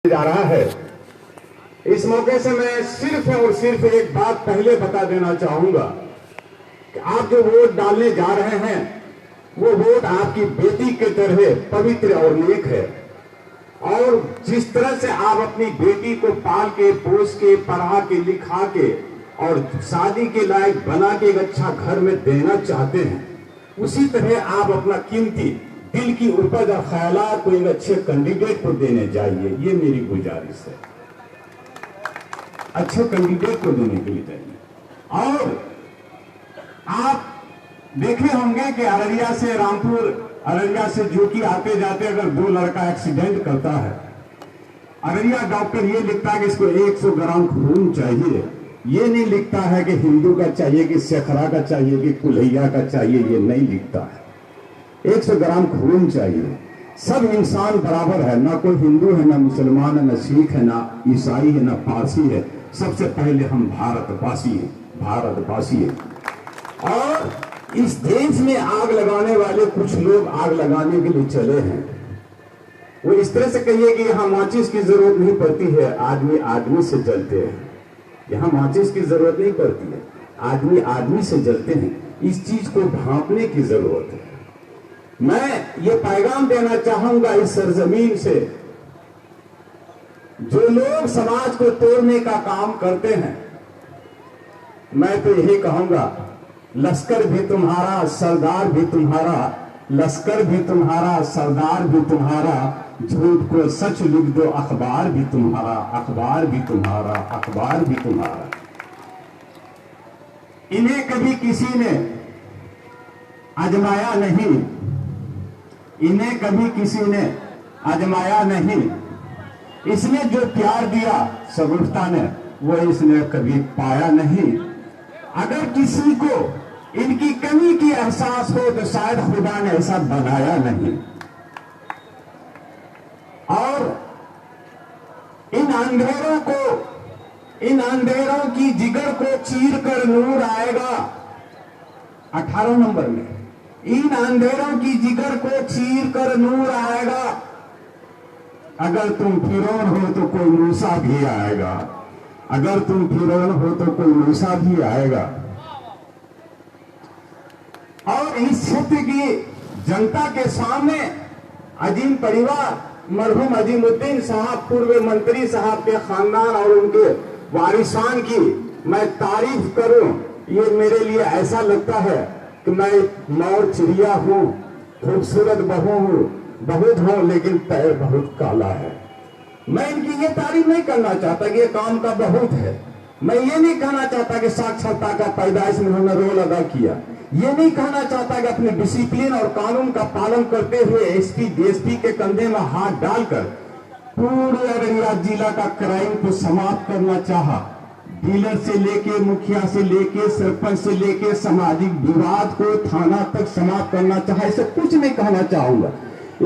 जा रहा है। इस मौके से मैं सिर्फ और सिर्फ एक बात पहले बता देना चाहूंगा कि आप जो वोट डालने जा रहे हैं वो वोट आपकी बेटी के तरह पवित्र और नेक है। और जिस तरह से आप अपनी बेटी को पाल के पोस के पढ़ा के लिखा के और शादी के लायक बना के एक अच्छा घर में देना चाहते हैं, उसी तरह आप अपना कीमती दिल की उपज और ख्यालात को एक अच्छे कैंडिडेट को देने जाइए। ये मेरी गुजारिश है, अच्छे कैंडिडेट को देने के लिए चाहिए। और आप देखे होंगे कि अररिया से रामपुर, अररिया से जो कि आते जाते अगर दो लड़का एक्सीडेंट करता है, अररिया डॉक्टर ये लिखता है कि इसको 100 ग्राम खून चाहिए। ये नहीं लिखता है कि हिंदू का चाहिए कि शेखरा का चाहिए कि कुल्हैया का चाहिए, ये नहीं लिखता है। 100 ग्राम खून चाहिए। सब इंसान बराबर है, ना कोई हिंदू है, ना मुसलमान है, ना सिख है, ना ईसाई है, ना पारसी है। सबसे पहले हम भारतवासी हैं, भारतवासी हैं। और इस देश में आग लगाने वाले कुछ लोग आग लगाने के लिए चले हैं। वो इस तरह से कहिए कि यहाँ माचिस की जरूरत नहीं पड़ती है, आदमी आदमी से जलते हैं। यहाँ माचिस की जरूरत नहीं पड़ती है, आदमी आदमी से जलते हैं। इस चीज को भांपने की जरूरत है। मैं ये पैगाम देना चाहूंगा इस सरजमीन से, जो लोग समाज को तोड़ने का काम करते हैं, मैं तो यही कहूंगा, लश्कर भी तुम्हारा सरदार भी तुम्हारा, लश्कर भी तुम्हारा सरदार भी तुम्हारा, झूठ को सच लिख दो अखबार भी तुम्हारा, अखबार भी तुम्हारा, अखबार भी तुम्हारा। इन्हें कभी किसी ने आजमाया नहीं, इन्हें कभी किसी ने आजमाया नहीं। इसने जो प्यार दिया शगुफ्ता ने, वो इसने कभी पाया नहीं। अगर किसी को इनकी कमी की एहसास हो तो शायद खुदा ने ऐसा बनाया नहीं। और इन अंधेरों को, इन अंधेरों की जिगर को चीर कर नूर आएगा। 18 नंबर में, इन अंधेरों की जिगर को चीर कर नूर आएगा। अगर तुम फिरौन हो तो कोई मूसा भी आएगा, अगर तुम फिरौन हो तो कोई मूसा भी आएगा। और इस क्षेत्र की जनता के सामने अजीम परिवार मरहूम अजीमुद्दीन साहब, पूर्व मंत्री साहब के खानदान और उनके वारिसान की मैं तारीफ करूं, ये मेरे लिए ऐसा लगता है कि मैं मोर चिड़िया हूं, खूबसूरत बहू हूं, बहुत हूं, लेकिन पैर बहुत काला है। मैं इनकी ये तारीफ नहीं करना चाहता कि ये काम का बहुत है। मैं ये नहीं कहना चाहता कि साक्षरता का पैदाइश में उन्होंने रोल अदा किया। ये नहीं कहना चाहता कि अपने डिसिप्लिन और कानून का पालन करते हुए एसपी डीएसपी के कंधे में हाथ डालकर पूरे अररिया जिला का क्राइम को समाप्त करना चाहा। डीलर से लेके, मुखिया से लेके, सरपंच से लेके सामाजिक विवाद को थाना तक समाप्त करना चाहा। ऐसे कुछ नहीं कहना चाहूंगा।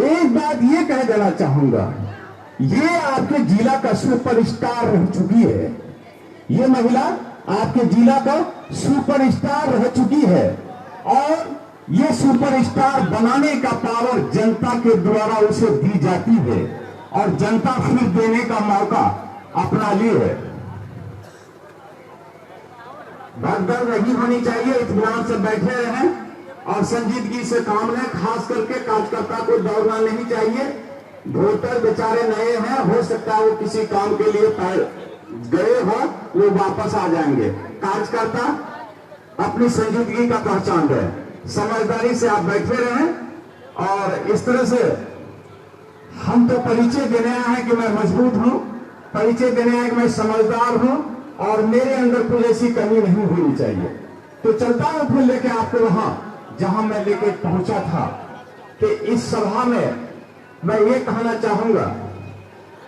एक बात ये कह देना चाहूंगा, ये आपके जिला का सुपरस्टार रह चुकी है। ये महिला आपके जिला का सुपरस्टार रह चुकी है। और ये सुपरस्टार बनाने का पावर जनता के द्वारा उसे दी जाती है और जनता फिर देने का मौका अपना लिए है। भगदड़ नहीं होनी चाहिए, इत्मीनान से बैठे रहें और संजीदगी से काम लें। खास करके कार्यकर्ता को दौड़ना नहीं चाहिए। वोटर बेचारे नए हैं, हो सकता है वो किसी काम के लिए गए हो, वो वापस आ जाएंगे। कार्यकर्ता अपनी संजीदगी का पहचान रहे, समझदारी से आप बैठे रहें। और इस तरह से हम तो परिचय देने आए हैं कि मैं मजबूत हूं, परिचय देने आए कि मैं समझदार हूं और मेरे अंदर कोई ऐसी कमी नहीं होनी चाहिए। तो चलता हूं फिर लेके आपको वहां जहां मैं लेके पहुंचा था। कि इस सभा में मैं ये कहना चाहूंगा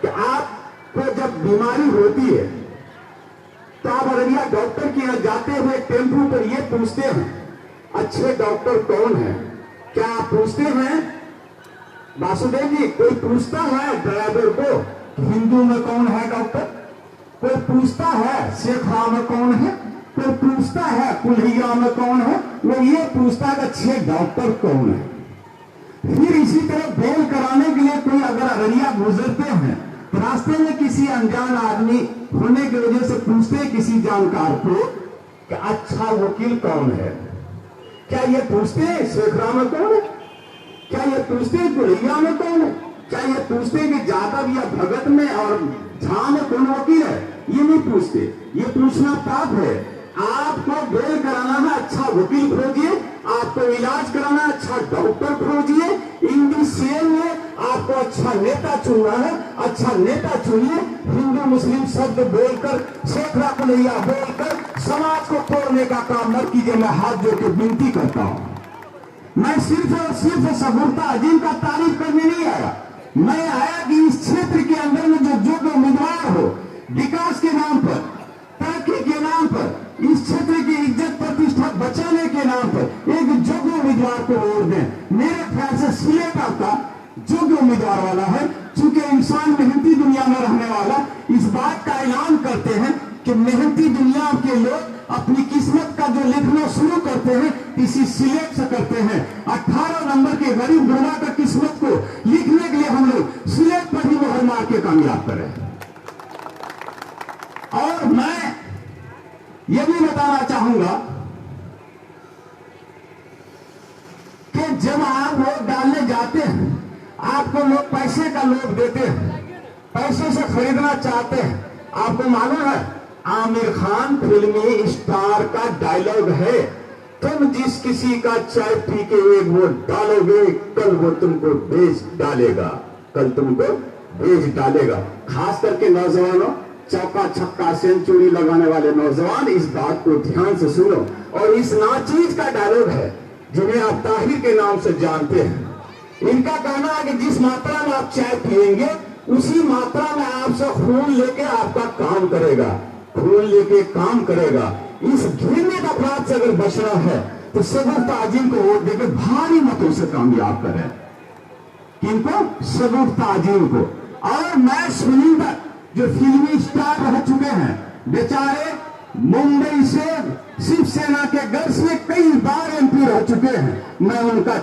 कि आपको जब बीमारी होती है तो आप अररिया डॉक्टर के यहाँ जाते हुए टेम्पू पर ये पूछते हैं, अच्छे डॉक्टर कौन है? क्या आप पूछते हैं वासुदेव जी? कोई पूछता है ड्राइवर को हिंदू में कौन है डॉक्टर? कोई पूछता है शेखरा में कौन है? कोई पूछता है कुल्हैया में कौन है? वो ये पूछता है अच्छे डॉक्टर कौन है। फिर इसी तरह बेल कराने के लिए कोई अगर अररिया गुजरते हैं तो रास्ते में किसी अनजान आदमी होने की वजह से पूछते किसी जानकार को कि अच्छा वकील कौन है, क्या ये पूछते हैं शेखरा में कौन है, क्या ये पूछते हैं गुड़ैया में कौन है, क्या ये पूछते हैं कि जादव या भगत में और झा में कौन वकील है? ये नहीं पूछते। ये पूछना पाप है। आपको बेल कराना है, अच्छा वकील खोजिए। आपको इलाज कराना है, अच्छा डॉक्टर खोजिए। इंडियन में आपको अच्छा नेता चुनना है, अच्छा नेता चुनिए। हिंदू मुस्लिम शब्द बोलकर, शेखरा कुलैया बोलकर समाज को तोड़ने का काम मत कीजिए। मैं हाथ जोड़ के विनती करता हूं। मैं सिर्फ और सिर्फ सबूरता अजीम का तारीफ करने नहीं आया। मैं आया कि इस क्षेत्र के अंदर में जो योग्य उम्मीदवार हो, विकास के नाम पर, तरक्की के नाम पर, इस क्षेत्र की इज्जत प्रतिष्ठा बचाने के नाम पर एक योग्य उम्मीदवार को वोट दें। मेरे ख्याल से सिलेट आपका योग्य उम्मीदवार वाला है। चूंकि इंसान मेहनती दुनिया में रहने वाला, इस बात का ऐलान करते हैं कि मेहनती दुनिया के लोग अपनी किस्मत का जो लिखना शुरू करते हैं इसी सिलेट से करते हैं। 18 नंबर के गरीब गुरबा का किस्मत को लिखने के लिए हम लोग सिलेट पर ही मोहर मार के कामयाब करें। और मैं यह भी बताना चाहूंगा कि जब आप वोट डालने जाते हैं, आपको लोग पैसे का लोभ देते हैं, पैसे से खरीदना चाहते हैं। आपको मालूम है, आमिर खान फिल्मी स्टार का डायलॉग है, तुम जिस किसी का चाय पी के एक वोट डालोगे, कल वो तुमको बेच डालेगा, कल तुमको बेच डालेगा। खास करके नौजवानों, चौका छक्का सेंचुरी लगाने वाले नौजवान, इस बात को ध्यान से सुनो। और इस नाचीज का डायलॉग है, जिन्हें आप ताहिर के नाम से जानते हैं। इनका कहना है कि जिस मात्रा में आप चाय पिएंगे, उसी मात्रा में आपसे खून लेके आपका काम करेगा, खून लेके काम करेगा। इस घृणित अपराध से अगर बचना है तो सगुफ ताजिम को वोट देकर भारी मतों से कामयाब करें। किनको? सगुफ ताजिम को। और मैं सुनिंदर जो फिल्मी स्टार रह चुके हैं, बेचारे मुंबई से शिवसेना के गर्ज में कई बार एमपी रह चुके हैं, मैं उनका